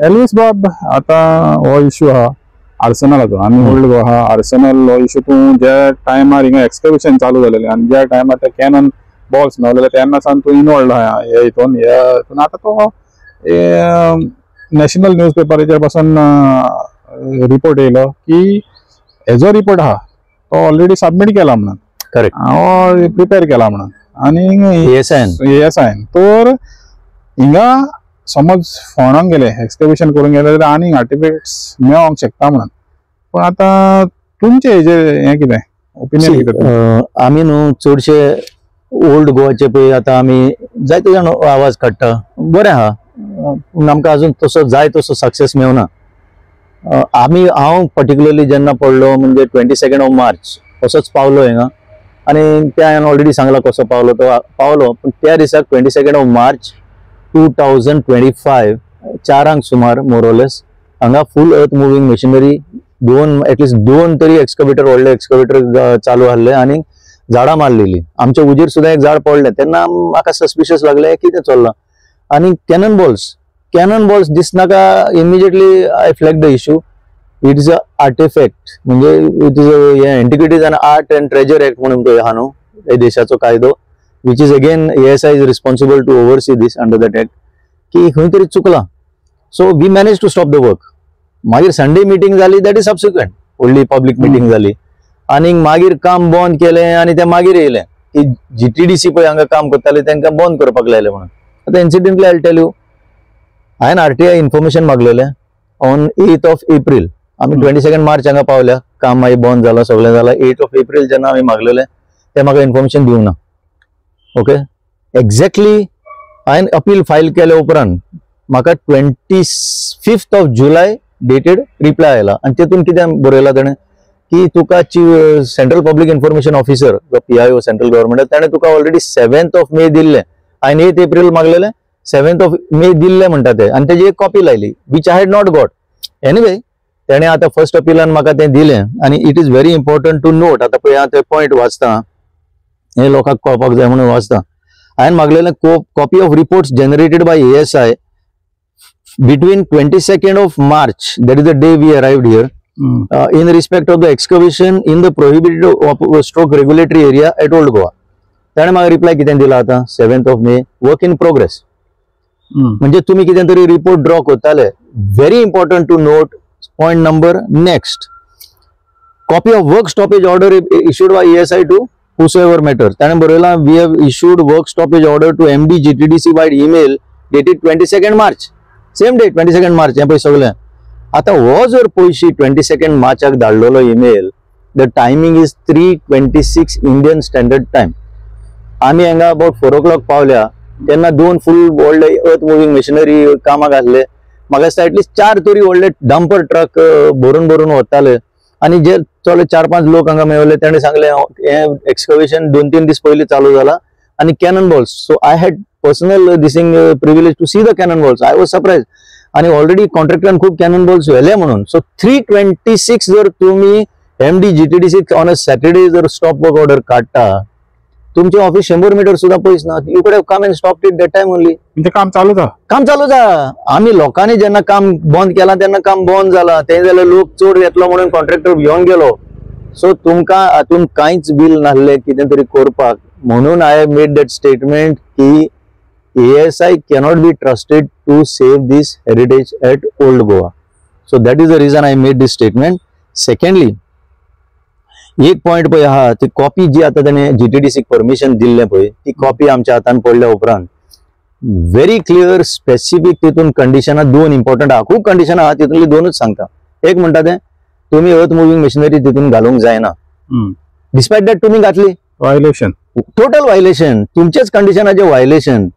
Elvis बाब आता हो इश्यू आहा आर्सेनलाचो आमी होल्ड गो आहा आर्सेनल हो इश्यू तूं ज्या टायमार हिंगा एक्सकवेशन चालू जालेलें आनी ज्या टायमार ते कॅनन बॉल्स मेळलेले तेन्ना सावन तूं इनवॉल्ड आहा हे हितून आता तो नॅशनल न्यूज पेपराचेर पासून रिपोर्ट येयलो की हेजो रिपोर्ट आहा तो ऑलरेडी सबमीट केला म्हणून करेक्ट हांव प्रिपेर केला म्हणून आनी एएसआयन तर हिंगा समज फोंडाक गेले एक्सकवेशन करून गेले जाल्यार आनीक आर्टिफॅक्ट्स मेळोंक शकता म्हणून पण आता तुमचे हेजेर हें कितें ओपिनियन कितें आमी न्हू चडशे ओल्ड गोवाचे पळय आतां आमी जायते जाण आवाज काडटा बरें आहा पूण आमकां अजून तसो जाय तसो सक्सेस मेळना हांव पर्टिक्युलरली जेन्ना पडलो म्हणजे 22 मार्च असोच पावलो हिंगा आनी त्या हांवें ऑलरेडी सांगला कसो पावलो तो पावलो पण त्या दिसाक 22 मार्च 2025 चारांक सुमार मोरलेस हांगा फूल अर्थ मुव्हिंग मशिनरी एटलिस्ट दोन तरी एक्सकवेटर व्हडले एक्सकवेटर चालू आसले आनी झाडां मारलेली आमच्या उजेर सुद्दां एक झाड पडलें तेन्ना म्हाका सस्पिशियस लागलें कितें चल्लां आनी कॅनन बॉल्स दिसनाका immediately I flag the issue it is a artifact म्हणजे it is antiquities and art and treasure act म्हणून तो आहा न्हू हे देशाचो कायदो which is again ASI is responsible to oversee this under that act की खंय तरी चुकला so we managed to stop the work मागीर संडे मीटिंग जाली that is subsequent only public meeting जाली आनी मागीर काम बंद केलें आनी ते मागीर येयलें की GTDC पळय हांगा काम करताले तांकां बंद करपाक लायलें म्हणून आतां इन्सिडेंटली आय टेल यू हांवें RTI इन्फॉर्मेशन मागलेलें ऑन 8 एप्रील आमी 22 मार्च हांगा पावल्या काम मागीर बंद जालां सगळें जालां 8 एप्रील जेन्ना हांवें मागलेलें ते म्हाका इन्फॉर्मेशन दिवना ओके एक्झॅक्टली हांवें अपील फायल केल्या उपरांत म्हाका 25 जुलै डेटेड रिप्लाय आयला आनी तेतून कितें बरयलां ताणें की तुका सेंट्रल पब्लीक इन्फॉर्मेशन ऑफिसर जो PIO सेंट्रल गव्हर्मेंट ताणें तुका ऑलरेडी 7 मे दिल्लें हांवें 8 एप्रील मागलेलें 7 मे दिल्लें म्हणटा ते आनी तेजी एक कॉपी लायली which I had not got anyway तेणें आतां फर्स्ट अपीलान म्हाका तें दिलें आनी it is very important to note आतां पळय हांव ते पॉयंट वाचता हे लोकांक कळपाक जाय म्हणून वाचता हांवें मागलेलें copy of reports generated by ASI between 22 March that is the day we arrived here in respect of the excavation in the prohibited stroke regulatory area at Old Goa ताणें म्हाका रिप्लाय कितें दिला आतां 7 मे वर्क इन प्रोग्रेस म्हणजे तुमी कितें तरी report draw करताले very important to note point number next copy of work stoppage order issued by ASI to whosoever matters ताणें बरयलां we have issued work stoppage order to MD GTDC by email dated 22 March same day 22 March हें पळय सगळें आतां हो जर पयशी 22 मार्चाक धाडलेलो email the timing is 3:26 Indian standard time आमी हांगा अबाउट 4 o'clock पावल्या तेन्ना दोन फूल व्हडले अर्थ मुव्हिंग मशिनरी कामाक आसले म्हाका दिसता एटलिस्ट 4 तरी व्हडले डंपर ट्रक भरून वताले आनी जे चले 4-5 लोक हांगा मेळले ताणें सांगलें हे एक्सकवेशन 2-3 दीस पयलीं चालू जाला आनी cannon balls so I had personal this thing privilege to see the cannon balls I was surprise आनी ऑलरेडी कॉन्ट्रॅक्टरान खूब कॅनन बॉल्स व्हेले म्हणून सो 3:26 जर तुमी MD GTDC on a Saturday जर स्टॉप वर्क ऑर्डर काडटा तुमचे ऑफिस 100 मीटर सुद्दां पयस ना यू कुड have come and stop it that time only म्हणजे काम चालू जा आमी लोकांनी जेन्ना काम बंद केलां तेन्ना काम बंद जालां ते जाल्यार लोक चड येतलो म्हणून कॉन्ट्रॅक्टर भिवून गेलो सो तुमकां हातून कांयच बील नासलें कितें तरी करपाक म्हणून I have made that statement की ASI cannot be trusted to save this heritage at Old Goa so that is the reason I made this statement secondly एक पॉइंट पळय आहा ती कॉपी जी आता ताणें GTDC परमिशन दिल्लें पळय ती कॉपी आमच्या हातान पडल्या उपरांत व्हेरी क्लियर स्पेसिफिक तितून कंडिशनां 2 इम्पॉर्टंट आहा खूब कंडिशनां आहा तितूंतली 2च सांगता एक म्हणटा तें तुमी अर्थ मुव्हिंग मशिनरी तितून घालूंक जायना डिस्पायट दॅट तुमी घातली वायलेशन टोटल वायलेशन तुमचेच कंडिशनाचें वायलेशन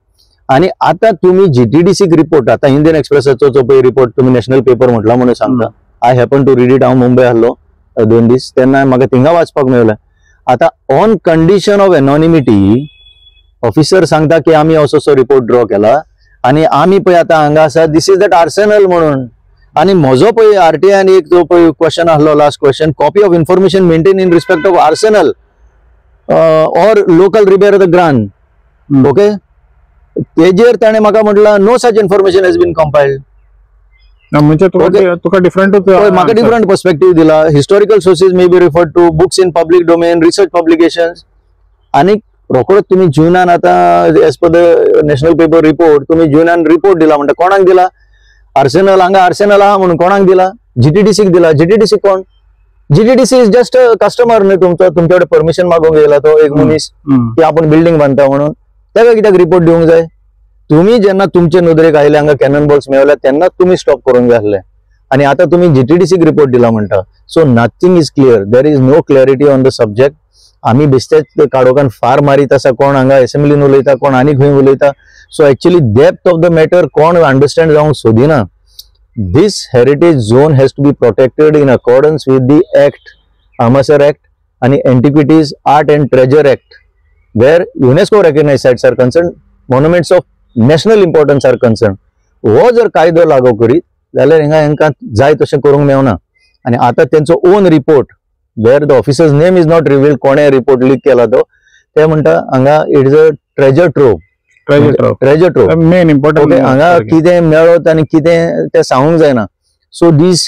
आनी आतां तुमी GTDC रिपोर्ट आतां इंडियन एक्सप्रेसाचो जो पळय रिपोर्ट तुमी नॅशनल पेपर म्हटला म्हणून सांगता I happen to read it हांव मुंबय आसलो 2 दीस तेन्ना म्हाका थिंगा वाचपाक मेळलें आतां on condition of anonymity officer सांगता की आमी असो रिपोर्ट ड्रॉ केला आनी आमी पळय आतां हांगा आसा दिस इज दॅट आर्सेनल म्हणून आनी म्हजो पळय RTI एक जो पळय क्वेश्चन आसलो last question copy of information maintain in respect of arsenal or local repair the grand okay तेजेर ताणें म्हाका म्हटलां no such information has been compiled म्हणजे तुका डिफरंटूच म्हाका डिफरंट पर्स्पेक्टिव्ह दिला. Historical sources may be referred to books in public domain, research publications, आणि रोखडोच तुम्ही जुनान आता as per the national paper report तुम्ही जुनान रिपोर्ट दिला म्हणटा. कोणाक दिला? आर्सेनल. हांगा आर्सेनल आहा म्हणून कोणाक दिला? जीटीडीसीक दिला. जीटीडीसी कोण? जीटीडीसी इज जस्ट कस्टमर न्ही तुमचो. तुमच्याकडे परमिशन मागूंक येयला तो एक मनीस की आपण बिल्डिंग बांधता म्हणून. ताका कित्याक रिपोर्ट दिवंक जाय? तुम्ही जेन्ना तुमचे नदरेक आयले हांगा कॅनन बॉल्स मेळ्ळे तेन्नाच तुम्ही स्टॉप करूंक जाय आसले, आणि आता तुम्ही जीटीडीसीक रिपोर्ट दिला म्हणटा. So nothing is clear. There is no clarity on the subject. आम्ही बेश्टेच काडोखान फार मारीत आसा. कोण हांगा असेंब्लीन उलयता, कोण आनी खंय उलयता. So actually depth of the matter कोण अंडरस्टँड जावंक सोदिना. This heritage zone has to be protected in accordance with the Act, Amritsar Act, and Antiquities, Art and Treasure Act, where UNESCO recognized sites are concerned, monuments of national importance are concerned. हो जर कायदो लागू करीत जाल्यार हांकां जाय तशें करूंक मेळना. आनी आतां तेंचो own report where the officers name is not revealed, कोणे रिपोर्ट लीक केला तो, ते म्हणटा हांगा it is a treasure trove. Treasure trove main important. हांगा कितें मेळत आनी कितें तें सांगूंक जायना. सो दीस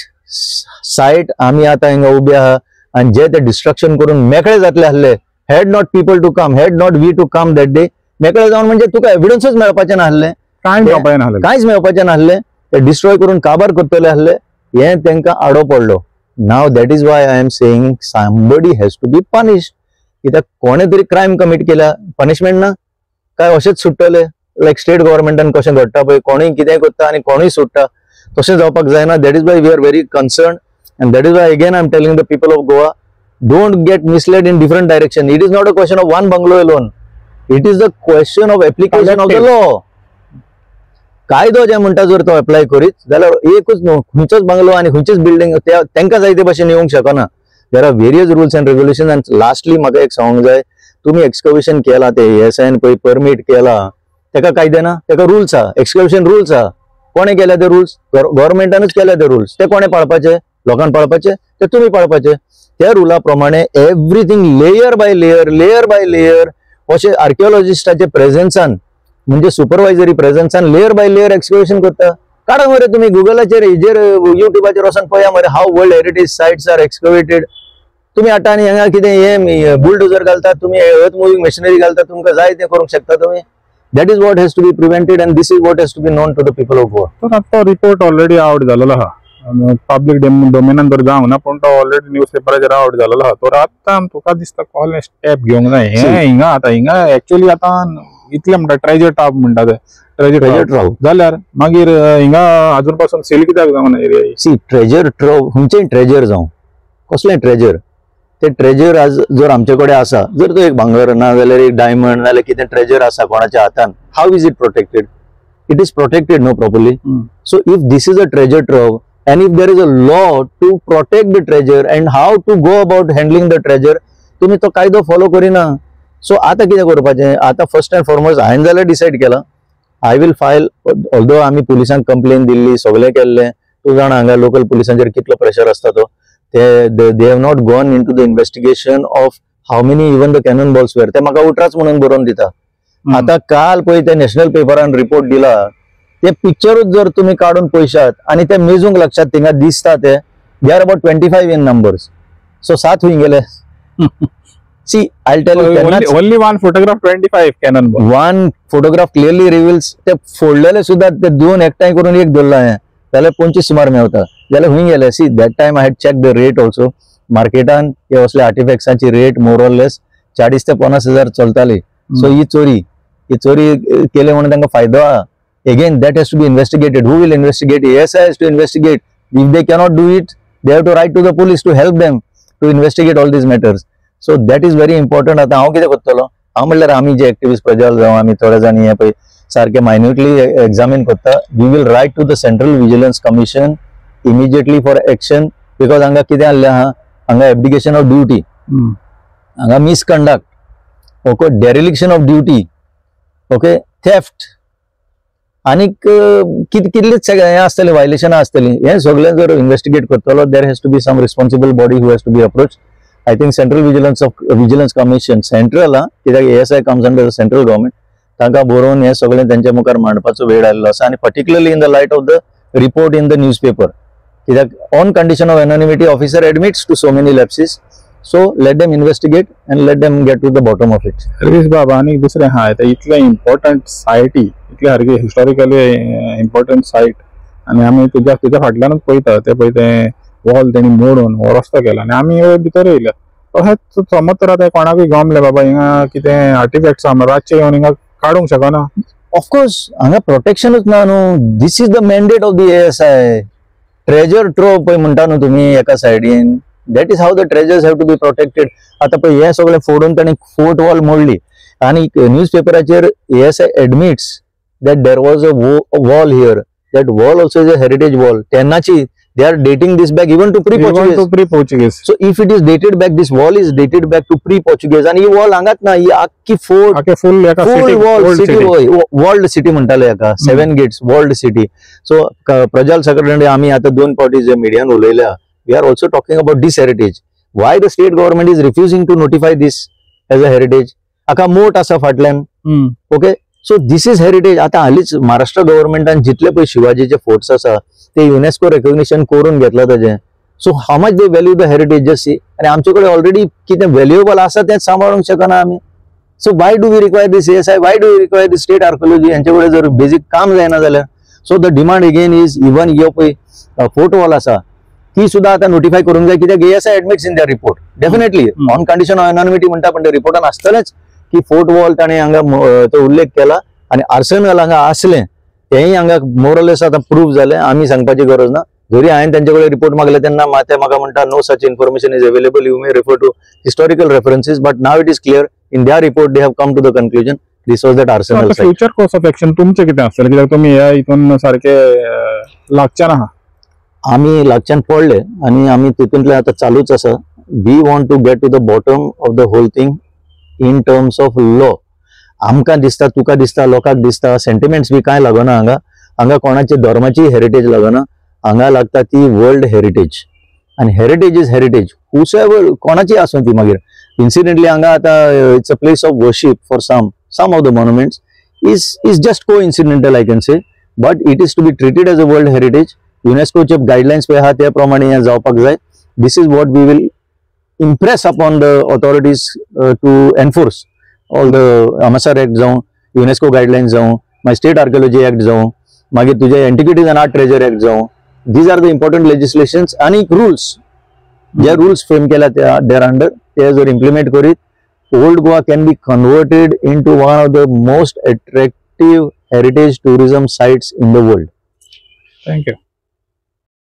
सायट आमी आतां हिंगा उबे आहा, आनी जे ते डिस्ट्रक्शन करून मेकळे जातले आसले. Had not people to come, had not we to come that day. मेकळे जावन म्हणजे तुका एविडन्सच मेळपाचें नासलें, कांयच मेळपाचें नासलें. ते डिस्ट्रॉय करून काबार करतले आसले. हें तेंकां आडो पडलो. Now that is why I am saying somebody has to be punished. कित्याक कोणे तरी क्रायम कमीट केल्या, पनिशमेंट ना काय अशेंच सुट्टले? लायक स्टेट गव्हर्मेंटान कशें घडटा पळय, कोणूय कितें करता आनी कोणूय सुट्टा, तशें जावपाक जायना. That is why we are very concern, and that is why again I am telling the people of Goa, don't get misled in different direction. It is not a question of one bungalow alone, it is the question of application of the law. कायदो जे म्हणटा जर तो apply करीत जाल्यार एकूच न्हू, खंयचोच बंगलो आनी खंयचीच बिल्डिंग तांकां जाय ते भाशेन येवंक शकना. There are various rules and regulation. And lastly म्हाका एक सांगूंक जाय, तुम्ही एक्सकवेशन केला, ते एएसआयन पळय परमीट केला, तेका कायदे ना, तेका रुल्स आहा, एक्सकवेशन रुल्स आहा. कोणे केल्या ते रुल्स? गव्हर्मेंटानूच केल्या ते रुल्स. ते कोणे पाळपाचे? लोकांक पाळपाचे, ते तुम्ही पाळपाचे. त्या रुला प्रमाणे एव्हरीथिंग लेयर बाय लेयर अशें आर्किओलॉजिस्टाचे प्रेझेन्सान, म्हणजे सुपरवायझरी प्रेझेन्सान लेयर बाय लेयर एक्सकवेशन करता. काडा मरे तुम्ही गुगलाचेर, हेजेर, युट्यूबाचेर वचून पळया मरे, how world heritage sites are excavated. तुम्ही आता आणि हांगा कितें हे बुलडोजर घालतात, तुम्ही अर्थ मुव्हिंग मशिनरी घालतात, तुमकां जाय ते करूंक शकता तुम्ही. That is what has to be prevented, and this is what has to be known to the people of Goa. तर आता रिपोर्ट ऑलरेडी आउट जालेलो आहा, पब्लीक डोमेनान तर जावंक ना, पूण तो ऑलरेडी न्यूज पेपराचेर आउट जालेलो आहा. तर आतां तुका दिसता कसले स्टेप घेवंक जाय? हिंगा एक्चुअली आतां इतलें म्हणटा ट्रेजर टॉप म्हणटा ते, ट्रेजर ट्रॉव जाल्यार मागीर हिंगा अजून पासून सेल कित्याक जावना एरिया? सी ट्रेजर ट्रॉव खंयचेंय ट्रेजर जावं, कसलें ट्रेजर, ते ट्रेजर आज जर आमचे कडेन आसा, जर तो एक भांगर ना जाल्यार एक डायमंड नाल्यार कितें ट्रेजर आसा कोणाच्या हातान, how is it protected? It is protected no properly. So if this is a treasure trove, and if there is a law to protect the treasure and how to go about handling the treasure, तुम्ही तो कायदो follow Kareena. So आता कितें करपाचें? आता first and foremost हांवें जाल्यार decide केला, आय विल फायल, ऑल्दो आमी पुलिसांक कंप्लेन दिल्ली, सगळें केल्लें. तूं जाणा हांगा लोकल पुलिसांचेर कितलो प्रेशर आसता तो. They have not gone into the investigation of how many even the cannon balls were. ते म्हाका उठराच म्हणून बरोवन दिता. आता काल पळय ते नॅशनल पेपरान रिपोर्ट दिला, ते पिक्चरूच जर तुम्ही काढून पळयशात आणि ते मेजूंक लक्षात थिंगा दिसता ते they are about 25 in numbers. So 7 हुई गेले. See I tell you, only one photograph 25 cannon ball. One photograph clearly reveals. ते फोडलेले सुद्धा ते दोन एकठांय करून एक दवरला हे जाल्यार 25 सुमार मेवता जाल्यार हुई गेले. See that time I had check the rate also. मार्केटान हे असले आर्टिफॅक्ट्साची रेट मोर ऑर लेस 40 ते 50 हजार चलताली. सो ही चोरी केले म्हणून तांकां फायदो आहा. Again, that has to be investigated. Who will investigate? ASI has to investigate. If they cannot do it, they have to write to the police to help them to investigate all these matters. So that is very important. आता हांव कितें करतलो? हांव म्हणल्यार आमी जे activist Prajwal जावं आमी थोडे जाणी हे पळय सारखे मायन्युटली एक्झामीन करता. We will write to the central vigilance commission immediately for action. Because हांगा कितें आसलें आहा, हांगा एब्डिकेशन ऑफ ड्युटी, हांगा misconduct, okay, dereliction of duty, okay, theft, आनीक कितलीच हे आसतली वायलेशनां आसतली. हे सगळें जर इन्व्हेस्टिगेट करतलो, there has to be some responsible body who has to be approach. I think central vigilance commission central कित्याक ASI comes under the central government, तांकां बरोवन हे सगळें तेंच्या मुखार मांडपाचो वेळ आयिल्लो आसा. आनी particularly in the light of the report in the newspaper. On condition of anonymity, officer admits to so many lapses. So let them investigate and let them get to the bottom of it. Service बाबा आणि दुसरे हा इतले important सायटी इतले सारखे historically important सायट आणि आम्ही तुझ्या फाटल्यानच पळयता ते पळय ते वॉल तेणी मोडून हो रस्तो केला आणि आम्ही भितर येयले तशेंच समज तर आतां कोणाकूय गमले बाबा हिंगा कितें आर्टिफॅक्ट्स आहा रातचे येवन हिंगा काडूंक शकना. Of course, हांगा प्रोटेक्शनच ना न्हू. This is the mandate of the ASI. Treasure trove पळय म्हणटा न्हू तुमी एका सायडीन. That is how the treasures have to be protected. आता पळय हे सगळे फोडून ताणी फोर्ट वॉल मोडली आणि न्यूजपेपराचेर ASI admits that there was a wall here. That wall also is a heritage wall. तेन्नाची they are dating this back even to pre-Portuguese. So if it is dated back, this wall is dated back to pre-Portuguese. आणि ही wall हांगाच ना, ही आख्खी full wall city walled city म्हणटाले हेका 7 gates walled city. So Prajal secretary आम्ही आता 2 पावटी जे मीडियान उलयल्या. We are also talking about this heritage. Why the state government is refusing to notify this as a heritage? Aka moat asa fatlan. Okay. So this is heritage. आता हालीच महाराष्ट्र गव्हर्नमेंटान जितले पळय शिवाजीचे forts आसा ते UNESCO recognition करून घेतला ताजे. So how much they value the heritage just आणि आमचे कडेन ऑलरेडी कितें व्हॅल्युएबल आसा तें सांबाळूंक शकना आमी. So why do we require this ASI? Why do we require this state archaeology? यांचे कडेन जर बेसिक काम जायना जाल्यार so the demand again is even यो पळय फोर्ट वॉल आसा ती सुद्धा आता नोटिफाय करून जाय कित्याक ASI admits in their report definitely on condition of anonymity म्हणटा पण ते रिपोर्टान आसतलेच की फोर्ट वॉल ताणें हांगा तो उल्लेख केला आणि आर्सेनल हांगा आसलें तेंय हांगा मोरलेस आता प्रूफ जालें. आमी सांगपाची गरज ना. जरी हांवें तांचे कडेन रिपोर्ट मागले तेन्ना ते म्हाका म्हणटा no such information is available. You may refer to historical references but now it is clear in their report they have come to the conclusion this was that arsenal. Future course of action तुमचे कितें आसतलें कित्याक तुमी ह्या हितून सारखे लागचे ना. आम्ही लागच्यान पडले आणि आम्ही तितूंतले आता चालूच आसा. We want to get to the bottom of the whole thing in terms of law. आमकां दिसता तुका दिसता लोकांक दिसता सेंटिमेंट्स बी कांय लागना हांगा. हांगा कोणाची धर्माची हेरिटेज लागना. हांगा लागता ती वर्ल्ड हेरिटेज आणि हेरिटेज इज हेरिटेज हुसएवर कोणाची आसूं ती मागीर. इन्सिडेंटली हांगा आता it's a place of worship for some of the monuments is just coincidental I can say but it is to be treated as a world heritage. युनेस्कोचे guidelines पळय आहा त्या प्रमाणे हें जावपाक जाय. This is what we will impress upon the authorities to enforce all the AMASR act जावं UNESCO guidelines जावं मागीर स्टेट आर्किओलॉजी एक्ट जावं मागीर तुजे antiquities end art treasure act जावं. दीज आर द इम्पॉर्टंट लेजिस्लेशन्स आणि रूल्स जे रूल्स फ्रेम केल्या देर अंडर ते जर इम्प्लिमेंट करीत Old Goa can be converted in to one of the most attractive heritage tourism sites in the world. Thank you.